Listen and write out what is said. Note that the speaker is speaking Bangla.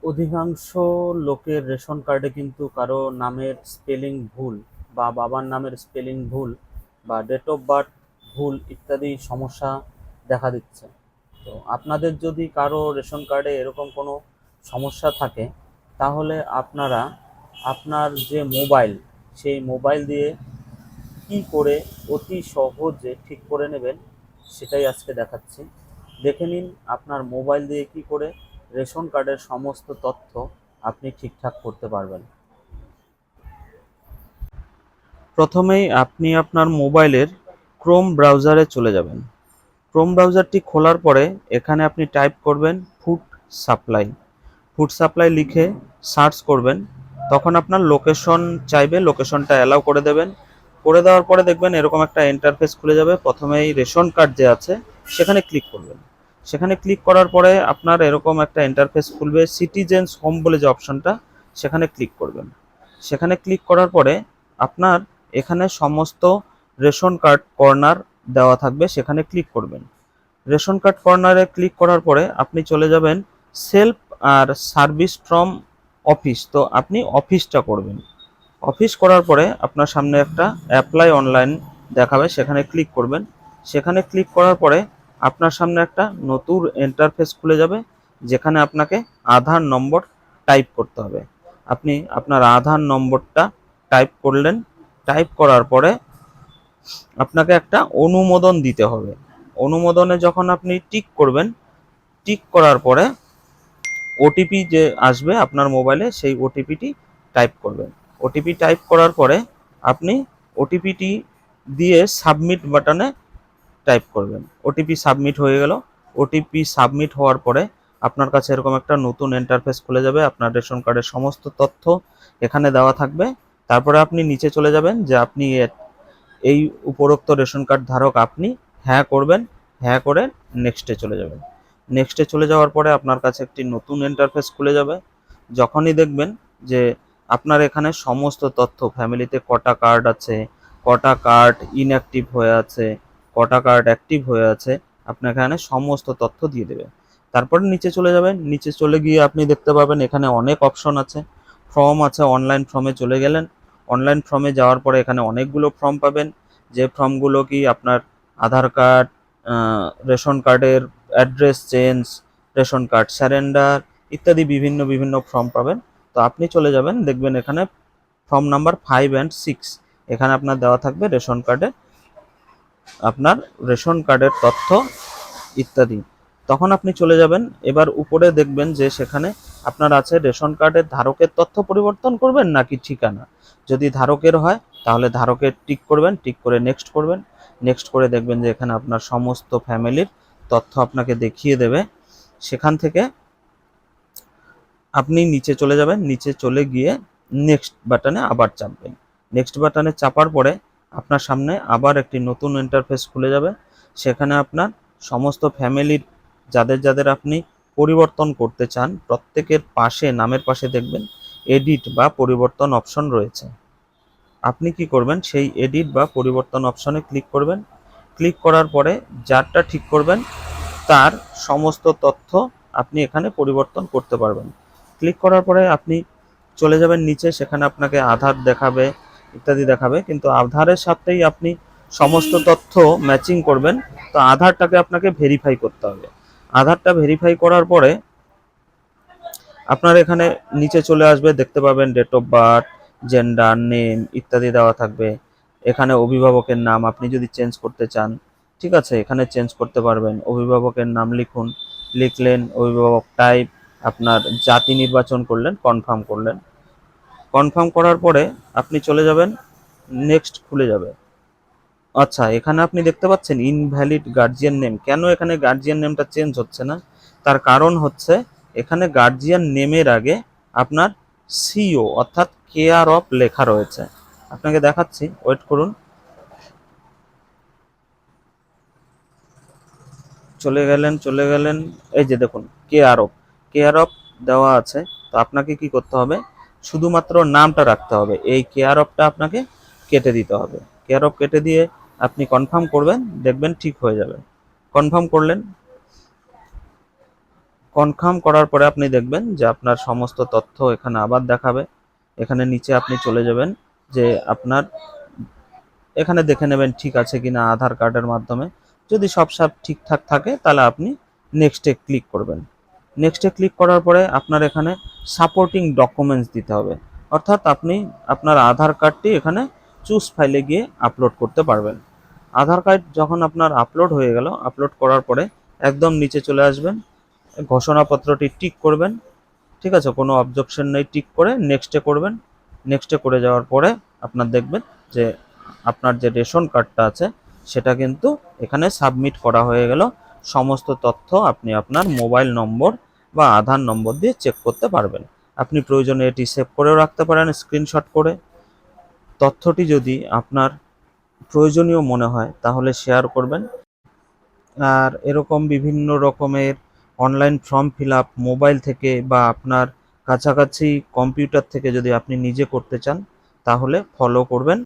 অধিকাংশ লোকের রেশন কার্ডে কিন্তু কারো নামের স্পেলিং ভুল বা বাবার নামের স্পেলিং ভুল বা ডেট অফ বার্থ ভুল ইত্যাদি সমস্যা দেখা দিচ্ছে। তো আপনাদের যদি কারো রেশন কার্ডে এরকম কোনো সমস্যা থাকে, তাহলে আপনারা আপনার যে মোবাইল, সেই মোবাইল দিয়ে কি করে অতি সহজে ঠিক করে নেবেন সেটাই আজকে দেখাচ্ছি। দেখে নিন আপনার মোবাইল দিয়ে কি করে রেশন কার্ডের সমস্ত তথ্য আপনি ঠিকঠাক করতে পারবেন। প্রথমেই আপনি আপনার মোবাইলের ক্রোম ব্রাউজারে চলে যাবেন। ক্রোম ব্রাউজারটি খোলার পরে এখানে আপনি টাইপ করবেন ফুড সাপ্লাই। ফুড সাপ্লাই লিখে সার্চ করবেন। তখন আপনার লোকেশন চাইবে, লোকেশনটা অ্যালাউ করে দেবেন। করে দেওয়ার পরে দেখবেন এরকম একটা ইন্টারফেস খুলে যাবে। প্রথমেই রেশন কার্ড যে আছে সেখানে ক্লিক করবেন। সেখানে ক্লিক করার পরে আপনার এরকম একটা ইন্টারফেস খুলবে। সিটিজেন্স হোম বলে যে অপশনটা, সেখানে ক্লিক করবেন। সেখানে ক্লিক করার পরে আপনার এখানে সমস্ত রেশন কার্ড কর্নার দেওয়া থাকবে, সেখানে ক্লিক করবেন। রেশন কার্ড কর্নারে ক্লিক করার পরে আপনি চলে যাবেন সেলফ আর সার্ভিস ফ্রম অফিস। তো আপনি অফিসটা করবেন। অফিস করার পরে আপনার সামনে একটা অ্যাপ্লাই অনলাইন দেখাবে, সেখানে ক্লিক করবেন। সেখানে ক্লিক করার পরে আপনার সামনে একটা নতুন ইন্টারফেস খুলে যাবে, যেখানে আপনাকে আধার নম্বর টাইপ করতে হবে। আপনি আপনার আধার নম্বরটা টাইপ করলেন। টাইপ করার পরে আপনাকে একটা অনুমোদন দিতে হবে। অনুমোদনে যখন আপনি টিক করবেন, টিক করার পরে ওটিপি যে আসবে আপনার মোবাইলে, সেই ওটিপিটি টাইপ করবেন। ওটিপি টাইপ করার পরে আপনি ওটিপিটি দিয়ে সাবমিট বাটনে টাইপ করবেন। ওটিপি সাবমিট হয়ে গেল। ওটিপি সাবমিট হওয়ার পরে আপনার কাছে এরকম একটা নতুন ইন্টারফেস খুলে যাবে। আপনার রেশন কার্ডের সমস্ত তথ্য এখানে দেওয়া থাকবে। তারপরে আপনি নিচে চলে যাবেন যে আপনি এই উপরোক্ত রেশন কার্ড ধারক আপনি। হ্যাঁ করবেন। হ্যাঁ করে নেক্সটে চলে যাবেন। নেক্সটে চলে যাওয়ার পরে আপনার কাছে একটি নতুন ইন্টারফেস খুলে যাবে। যখনই দেখবেন যে আপনার এখানে সমস্ত তথ্য, ফ্যামিলিতে কটা কার্ড আছে, কটা কার্ড ইনঅ্যাক্টিভ হয়ে আছে, কটা কার্ড অ্যাক্টিভ হয়ে আছে, আপনার এখানে সমস্ত তথ্য দিয়ে দেবে। তারপরে নিচে চলে যাবেন। নিচে চলে গিয়ে আপনি দেখতে পাবেন এখানে অনেক অপশন আছে। ফর্ম আছে, অনলাইন ফর্মে চলে গেলেন। অনলাইন ফর্মে যাওয়ার পরে এখানে অনেকগুলো ফর্ম পাবেন, যে ফর্মগুলো কি আপনার আধার কার্ড, রেশন কার্ডের address change, ration card surrender ইত্যাদি বিভিন্ন বিভিন্ন ফর্ম পাবেন। তো আপনি চলে যাবেন, দেখবেন এখানে ফর্ম নাম্বার 5 অ্যান্ড 6 এখানে আপনার দেওয়া থাকবে রেশন কার্ডে আপনার রেশন কার্ডের তথ্য ইত্যাদি। তখন আপনি চলে যাবেন। এবার উপরে দেখবেন যে সেখানে আপনার আছে রেশন কার্ডের ধারকের তথ্য পরিবর্তন করবেন নাকি ঠিকানা। যদি ধারকের হয় তাহলে ধারকের টিক করবেন, টিক করে নেক্সট করবেন। নেক্সট করে দেখবেন যে এখানে আপনার সমস্ত ফ্যামিলির তথ্য আপনাকে দেখিয়ে দেবে। সেখান থেকে আপনি নিচে চলে যাবেন। নিচে চলে গিয়ে নেক্সট বাটনে আবার চাপবেন। নেক্সট বাটনে চাপার পরে আপনার সামনে আবার একটি নতুন ইন্টারফেস খুলে যাবে। সেখানে আপনার সমস্ত ফ্যামিলির যাদের যাদের আপনি পরিবর্তন করতে চান, প্রত্যেকের পাশে, নামের পাশে দেখবেন এডিট বা পরিবর্তন অপশন রয়েছে। আপনি কি করবেন, সেই এডিট বা পরিবর্তন অপশনে ক্লিক করবেন। ক্লিক করার পরে যারটা ঠিক করবেন তার সমস্ত তথ্য আপনি এখানে পরিবর্তন করতে পারবেন। ক্লিক করার পরে আপনি চলে যাবেন নিচে, সেখানে আপনাকে আধার দেখাবে ইত্যাদি দেখাবে, কিন্তু আধারের সাথেই আপনি সমস্ত তথ্য ম্যাচিং করবেন। তো আধারটাকে আপনাকে ভেরিফাই করতে হবে। আধারটা ভেরিফাই করার পরে আপনার এখানে নিচে চলে আসবে, দেখতে পাবেন date of birth, gender, name ইত্যাদি দেওয়া থাকবে। এখানে অভিভাবকের নাম আপনি যদি চেঞ্জ করতে চান, ঠিক আছে, এখানে চেঞ্জ করতে পারবেন। অভিভাবকের নাম লিখুন, লিখলেন, অভিভাবক টাইপ, আপনার জাতি নির্বাচন করলেন, কনফার্ম করলেন। কনফার্ম করার পরে আপনি চলে যাবেন, নেক্সট খুলে যাবে। আচ্ছা, এখানে আপনি দেখতে পাচ্ছেন ইনভ্যালিড গার্জিয়ান নেম। কেন এখানে গার্জিয়ান নেমটা চেঞ্জ হচ্ছে না? তার কারণ হচ্ছে এখানে গার্জিয়ান নেমের আগে আপনার সিও অর্থাৎ কেয়ার অফ লেখা রয়েছে। আপনাকে দেখাচ্ছি, ওয়েট করুন। চলে গেলেন, এই যে দেখুন কেয়ার অফ দেওয়া আছে। তো আপনাকে কি করতে হবে, শুধুমাত্র নামটা রাখতে হবে, এই কেয়ার অফটা আপনাকে কেটে দিতে হবে। কেয়ার অফ কেটে দিয়ে আপনি কনফার্ম করবেন, দেখবেন ঠিক হয়ে যাবে। কনফার্ম করলেন। কনফার্ম করার পরে আপনি দেখবেন যে আপনার সমস্ত তথ্য এখানে আবার দেখাবে। এখানে নিচে আপনি চলে যাবেন যে আপনার এখানে দেখে নেবেন ঠিক আছে কিনা আধার কার্ডের মাধ্যমে। যদি সব ঠিকঠাক থাকে তাহলে আপনি নেক্সটে ক্লিক করবেন। নেক্সটে ক্লিক করার পরে আপনার এখানে সাপোর্টিং ডকুমেন্টস দিতে হবে, অর্থাৎ আপনি আপনার আধার কার্ডটি এখানে চুজ ফাইলে গিয়ে আপলোড করতে পারবেন। আধার কার্ড যখন আপনার আপলোড হয়ে গেল, আপলোড করার পরে একদম নিচে চলে আসবেন, ঘোষণাপত্রটি টিক করবেন। ঠিক আছে, কোনো অবজেকশন নেই, টিক করে নেক্সটে করবেন। নেক্সটে করে যাওয়ার পরে আপনার দেখবেন যে আপনার যে রেশন কার্ডটা আছে সেটা কিন্তু এখানে সাবমিট করা হয়ে গেল। সমস্ত তথ্য আপনি আপনার মোবাইল নম্বর বা আধার নম্বর দিয়ে চেক করতে পারবেন। আপনি প্রয়োজনে এটি সেভ করেও রাখতে পারেন স্ক্রিনশট করে। তথ্যটি যদি আপনার প্রয়োজনীয় মনে হয় তাহলে শেয়ার করবেন। আর এরকম বিভিন্ন রকমের online form fill up mobile থেকে বা আপনার কাছাকাছি কম্পিউটার থেকে যদি আপনি নিজে করতে চান তাহলে ফলো করবেন।